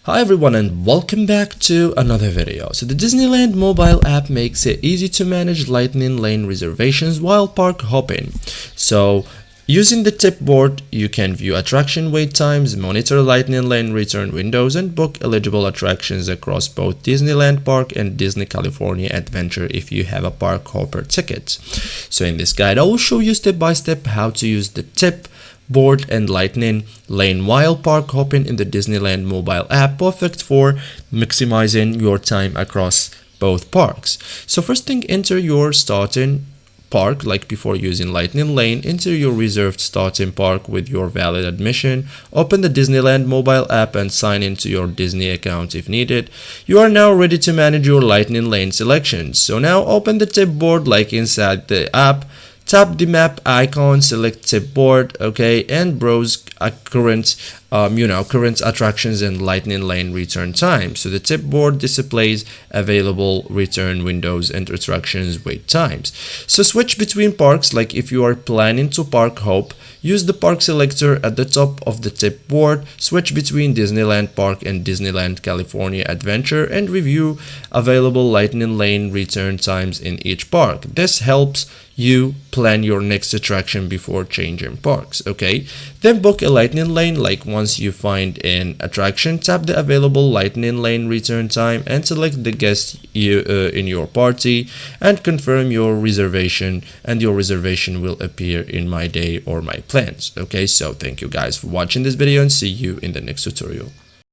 Hi everyone and welcome back to another video. So the Disneyland mobile app makes it easy to manage lightning lane reservations while park hopping. So using the tip board, you can view attraction wait times, monitor lightning lane return windows, and book eligible attractions across both Disneyland Park and Disney California Adventure if you have a park hopper ticket. So in this guide, I will show you step by step how to use the tip board and lightning lane while park hopping in the Disneyland mobile app, perfect for maximizing your time across both parks. So first thing, enter your starting park. Like before using lightning lane, enter your reserved starting park with your valid admission, open the Disneyland mobile app and sign into your Disney account if needed. You are now ready to manage your lightning lane selections. So now open the tip board like inside the app. Tap the map icon, select tip board, okay, and browse current attractions and lightning lane return time. So the tip board displays available return windows and attractions wait times. So switch between parks. Like if you are planning to park hop, use the park selector at the top of the tip board, switch between Disneyland Park and Disneyland California Adventure, and review available lightning lane return times in each park. This helps you plan your next attraction before changing parks, okay? Then book a lightning lane. Like once you find an attraction, tap the available lightning lane return time and select the guest in your party and confirm your reservation, and your reservation will appear in my day or my plans. Okay, so thank you guys for watching this video and see you in the next tutorial.